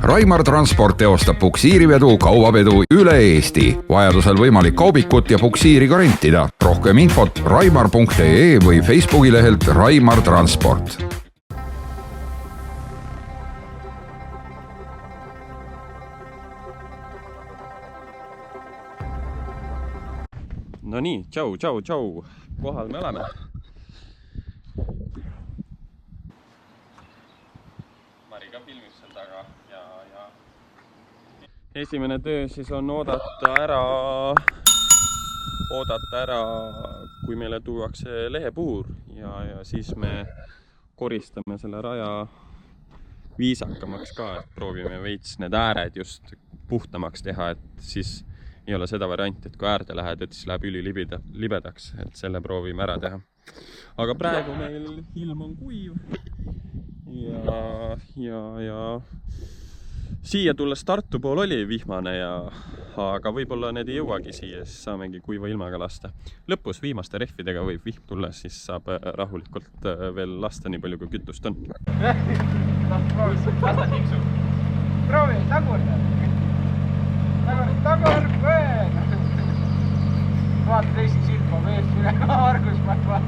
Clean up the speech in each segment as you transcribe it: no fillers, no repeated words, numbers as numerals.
Raimar Transport teostab puksiirivedu, kaubavedu üle Eesti. Vajadusel võimalik kaubikut ja puksiiri ka rentida. Rohkem infot raimar.ee või Facebooki lehelt Raimar Transport. No nii, tšau. Kohal me oleme. Mari ka filmis seal taga ja esimene töö siis on oodata ära, kui meile tuuakse lehepuur ja siis me koristame selle raja viisakamaks ka, et proovime veits need ääred just puhtamaks teha, et siis ei ole seda varianti, et kui äärde lähed, et siis läheb ülilibedaks, et selle proovime ära teha. Aga praegu meil ilm on kuiv ja siia tulles Tartu pool oli vihmane, aga võib-olla need ei jõuagi siia, siis saamegi kuiva ilmaga lasta. Lõpus viimaste rehvidega võib vihm tulla, siis saab rahulikult veel lasta nii palju, kui kütust on. Lasta tiksu. Proovi, tagurda. Tagur, veel! Vaata teisi silma veest üle Margus Marva.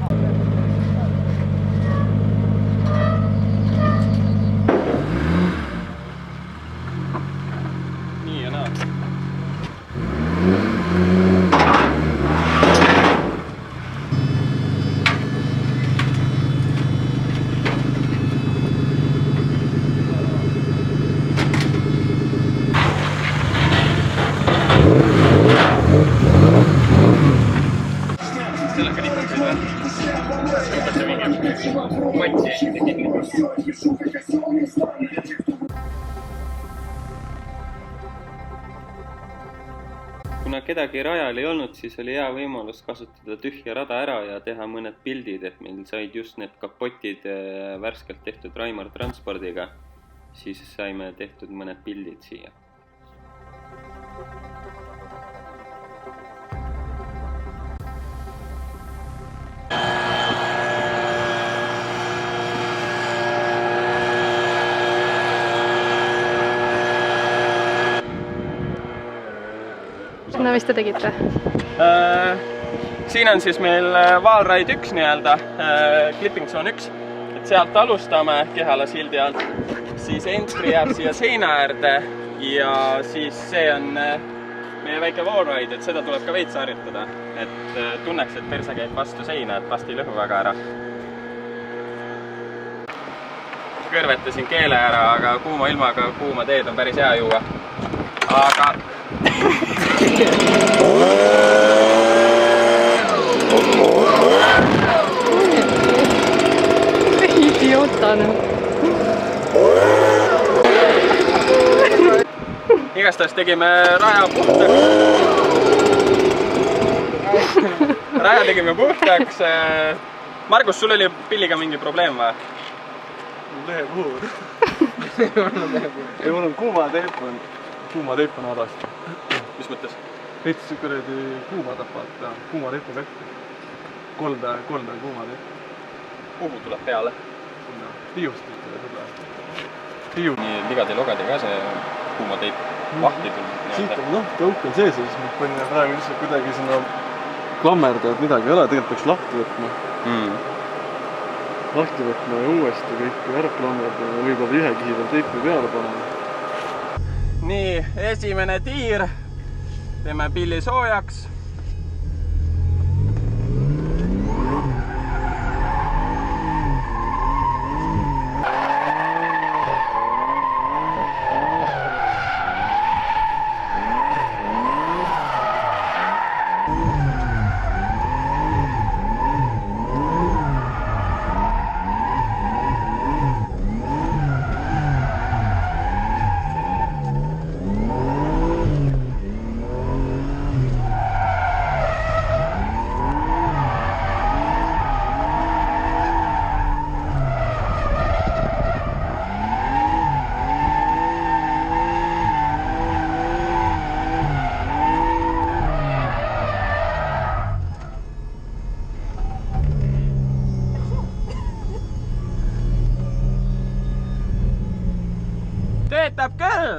Nii ja naa. Kuna kedagi rajal ei olnud, siis oli hea võimalus kasutada tühja rada ära ja teha mõned pildid, et meil said just need kapotid värskelt tehtud Raimar Transpordiga, siis saime tehtud mõned pildid siia. No mis te tegite? Siin on siis meil Wallride 1 nii-öelda, Clipping Zone 1, et sealt alustame Kehala sildi alt, siis entry jääb siia seina äärde ja siis see on meie väike Wallride, et seda tuleb ka veits harjutada, et tunneks, et perse käib vastu seina, et vast ei lõhu väga ära. Kõrvetasin keele ära, aga kuuma ilmaga kuuma teed on päris hea juua. Aga Idiootane. Igastahes tegime raja puhtaks. Raja tegime puhtaks. Margus, sul oli pilliga mingi probleem või? Lehepuur. Ei, mul on kuuma teip on adast. Mis mõttes? Veits kuradi kuuma tapad, kuuma teip on kätte. Kolda kuuma teip. Kuhu tuleb peale? Tiiust ütleme seda. Nii ligade-logade ka see kuuma teip vahti küll. Siit on tõuk on sees ja siis me panime praegu lihtsalt kuidagi sinna klammerdavad midagi ei ole, tegelikult peaks lahti võtma. Lahti võtma ja uuesti kõik ära klammerdama ja võib-olla ühe kihi veel teipi peale panema. Nii, esimene tiir. Teeme pilli soojaks. töötab küll!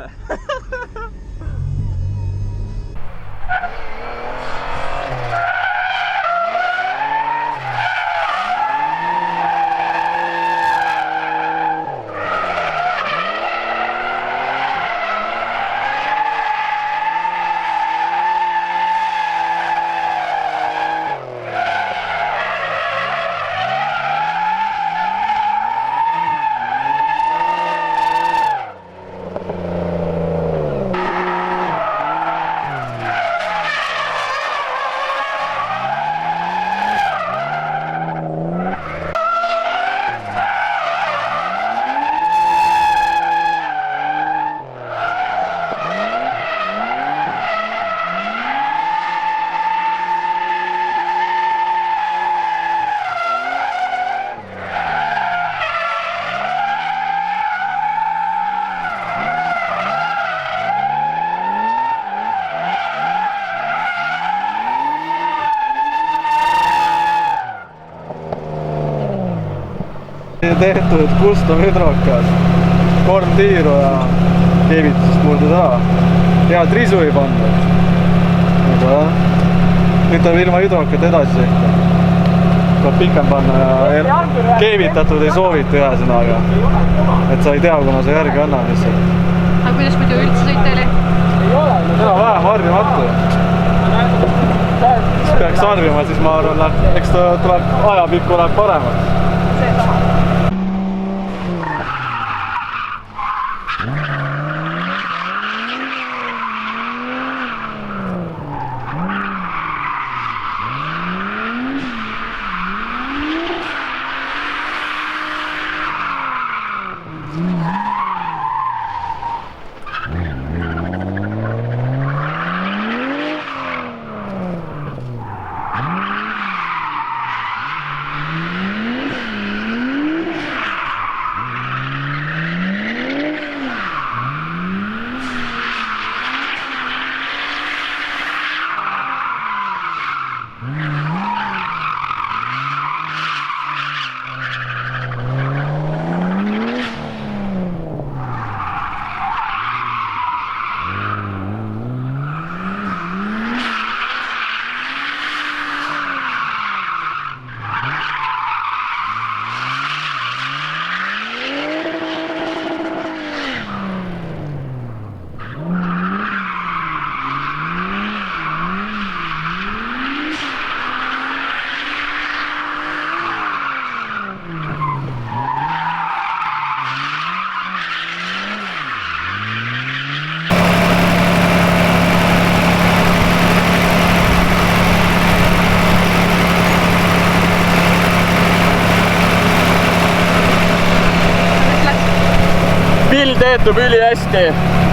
Tehtud custom hüdrokas, 3 tiiru ja keevitusest murdud ära. Head risu ei pandud. Aga jah, nüüd tuleb ilma hüdrokat edasi sõita. Tuleb pikem panna ja keevitatud ei soovita ühesõnaga. Et sa ei tea, kuna sa järgi annad lihtsalt. Aga kuidas muidu üldse sõita oli? Vähem harjumatu. Siis peaks harjuma, siis ma arvan, eks ta tuleb ajapikku läheb paremaks. Töötab üli hästi.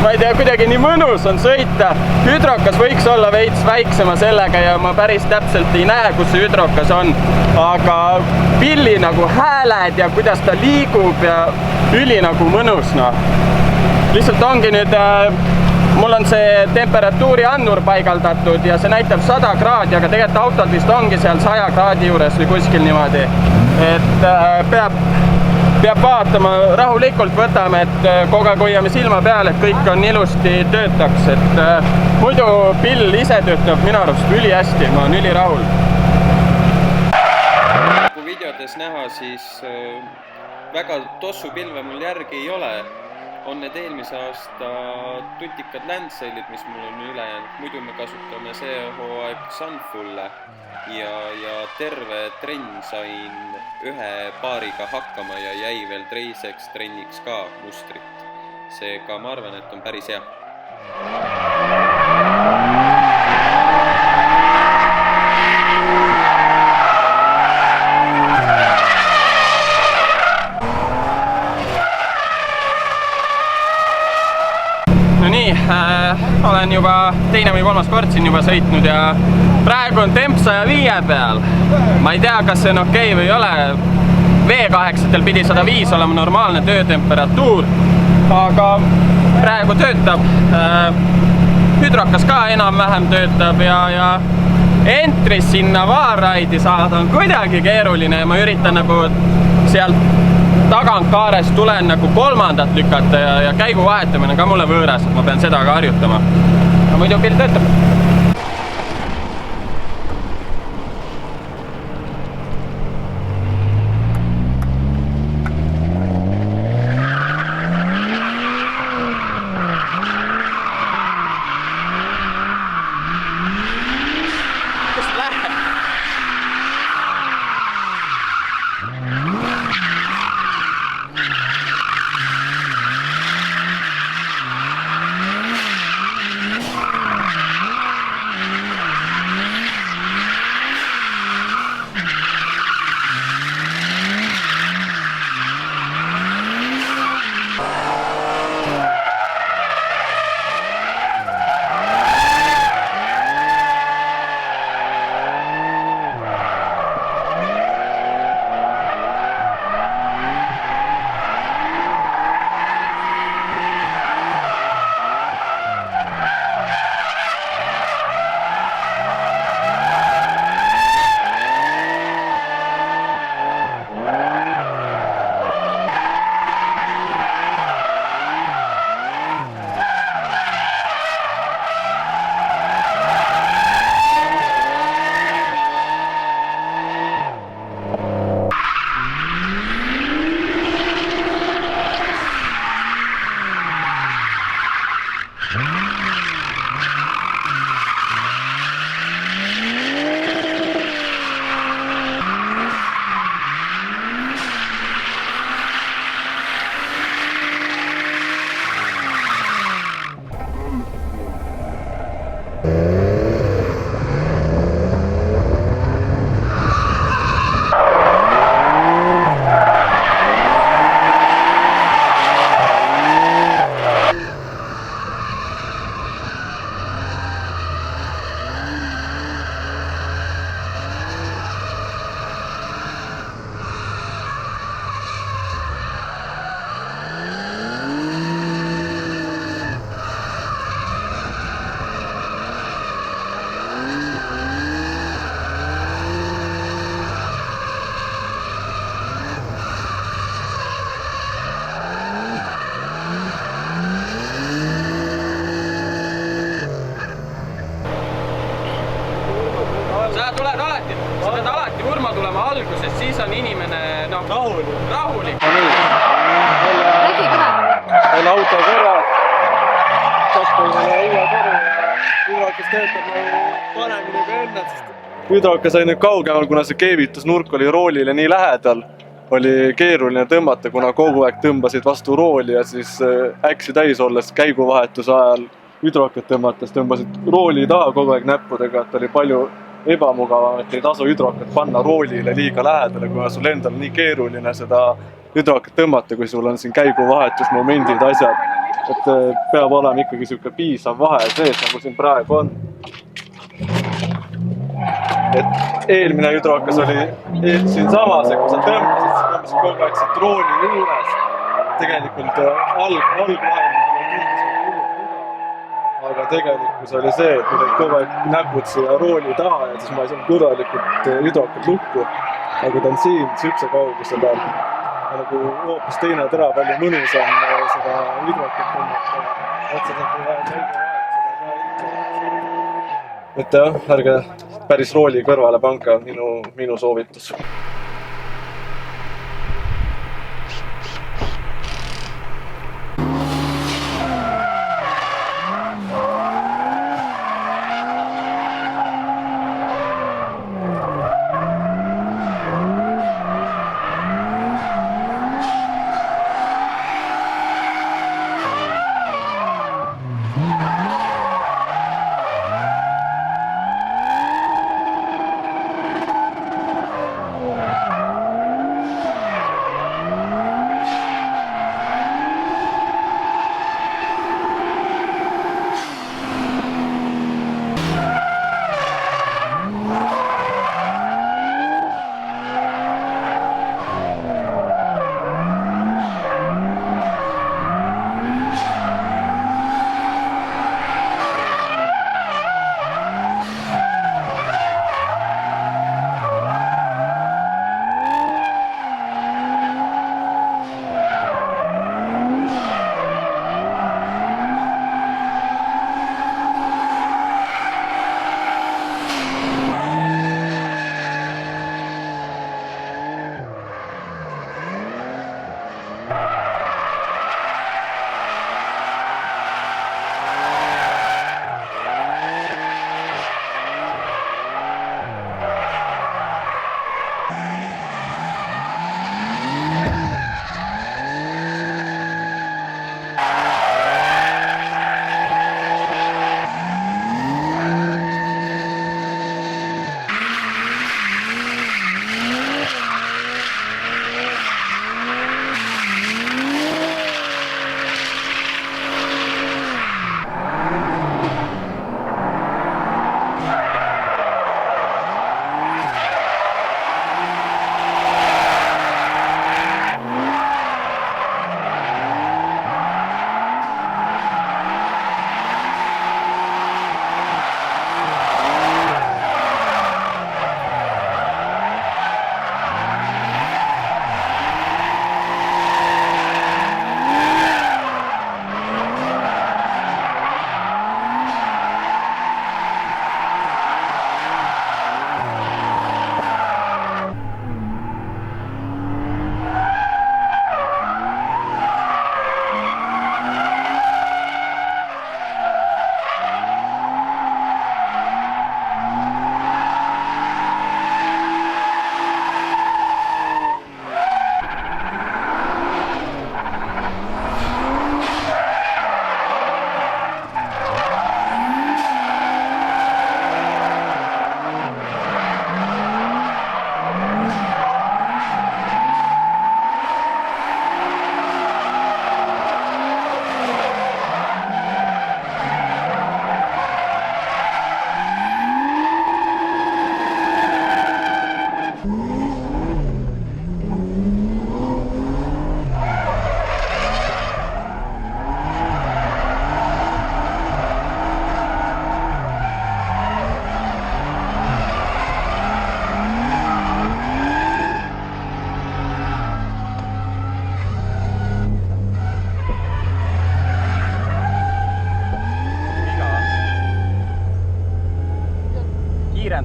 Ma ei tea, kuidagi nii mõnus on sõita. Hüdrokas võiks olla veits väiksema sellega ja ma päris täpselt ei näe, kus see hüdrokas on. Aga pilli nagu hääled ja kuidas ta liigub ja üli nagu mõnus. No. Lihtsalt ongi nüüd, mul on see temperatuuri annur paigaldatud ja see näitab 100 kraadi, aga tegelikult autod vist ongi seal 100 kraadi juures või kuskil niimoodi. Et peab vaatama, rahulikult võtame, et kogu aeg hoiame silma peal, et kõik on ilusti töötaks. Et muidu pill ise töötab minu arust üli hästi, ma olen üli rahul. Kui videodes näha, siis väga tossu pilve mul järgi ei ole. On need eelmise aasta tutikad Landsailid, mis mul on üle jäänud. Muidu me kasutame see hooaeg Sunfulle ja terve trenn sain ühe paariga hakkama ja jäi veel teiseks trenniks ka mustrit. Seega ma arvan, et on päris hea. Olen juba teine või kolmas kord siin juba sõitnud ja praegu on temp 105 peal. Ma ei tea, kas see on okei või ei ole. V8-tel pidi 105 olema normaalne töötemperatuur, aga praegu töötab. Hüdrokas ka enam-vähem töötab ja entris sinna vaarraidi saada on kuidagi keeruline ja ma üritan nagu sealt tagantkaarest tulen nagu kolmandat lükata ja käigu vahetamine ka mulle võõras, et ma pean seda ka harjutama. No muidu pill töötab. Siis on inimene rahulik. Nägi ka. On auto korras. Tappuline uue koru ja hüdrokas töötab paremini kui enne, sest hüdrokas sai nüüd kaugemal, kuna see keevitusnurk oli roolile nii lähedal. Oli keeruline tõmmata, kuna kogu aeg tõmbasid vastu rooli ja siis äksi täis olles käiguvahetuse ajal hüdrokat tõmmates tõmbasid rooli taha kogu aeg näppudega, et oli palju ebamugavam, et ei tasu hüdrokat panna roolile liiga lähedale, kuna sul endal on nii keeruline seda hüdrokat tõmmata, kui sul on siin käiguvahetusmomendid, asjad. Et peab olema ikkagi siuke piisav vahe sees, nagu siin praegu on. Et eelmine hüdrokas oli siin samas, et kui sa tõmbasid kogu aeg siit rooli juures. Tegelikult alglaemus aga tegelikult oli see, et nüüd kogu aeg näpud siia rooli taha ja siis ma ei saanud korralikult hüdrokat lukku. Aga ta on siin sükse kauguse peal. Nagu hoopis teine tera, palju mõnusam seda hüdrokat tõmmata. Otseselt ei vaja käiguvahetusega. Et jah, ärge päris rooli kõrvale panka, minu soovitus.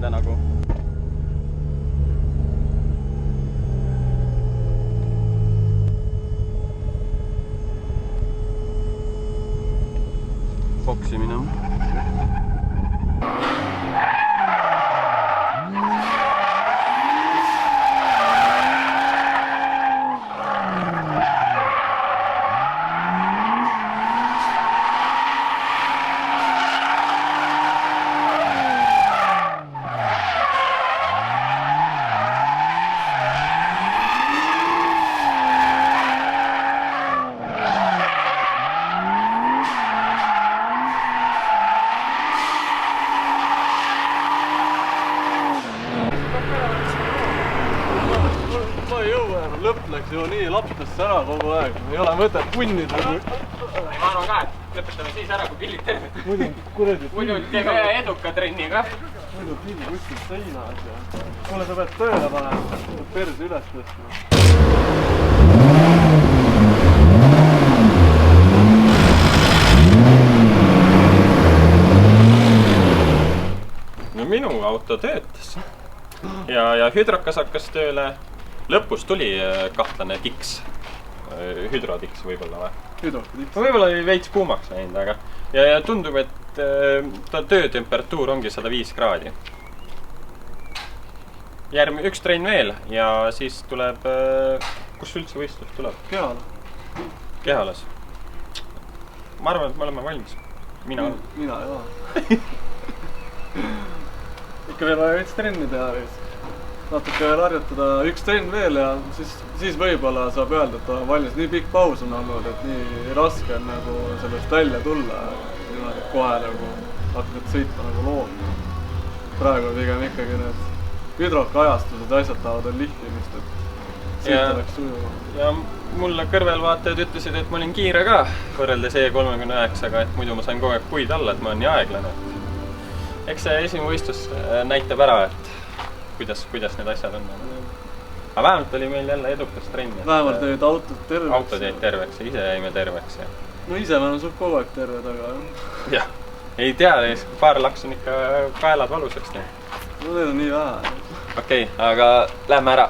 tähenda nagu. Poksimine. Lõpp läks ju nii lapsesse ära kogu aeg, ei ole mõtet punnida. Ma arvan ka, et lõpetame siis ära, kui pillid terved. Muidu teeme eduka trenni ka. Muidu pilli kuskil seinas ja... Kuule, sa pead tööle panema, persi üles tõstma. No minu auto töötas. Ja hüdrokas hakkas tööle. Lõpus tuli kahtlane tiks, hüdrotiks võib-olla või? Hüdrotiks. Võib-olla oli veits kuumaks läinud, aga ja tundub, et ta töötemperatuur ongi 105 kraadi. Üks trenn veel ja siis tuleb, kus üldse võistlus tuleb? Kehalas. Ma arvan, et me oleme valmis. Mina jah. Ikka veel vaja veits trenni teha veits. Natuke veel harjutada, üks trenn veel ja siis võib-olla saab öelda, et ta on valmis. Nii pikk paus on olnud, et nii raske on nagu sellest välja tulla. Niimoodi kohe nagu hakkad sõitma nagu loom. Praegu pigem ikkagi need hüdrokajastused asjad tahavad on lihtimist, et sõita läks sujuma. Ja mulle kõrvelvaatajad ütlesid, et ma olin kiire ka võrreldes E39-ga, et muidu ma sain kogu aeg puid alla, et ma olen nii aeglane. Eks see esimene võistlus näitab ära, et kuidas need asjad on. Aga vähemalt oli meil jälle edukas trenn. Vähemalt jäid autod terveks. Autod jäid terveks ja ise jäime terveks. No ise me on sul kogu aeg terved, aga... Jah, ei tea, paar laks on ikka kaelad valuseks. No need on nii vähe. Okei, aga lähme ära.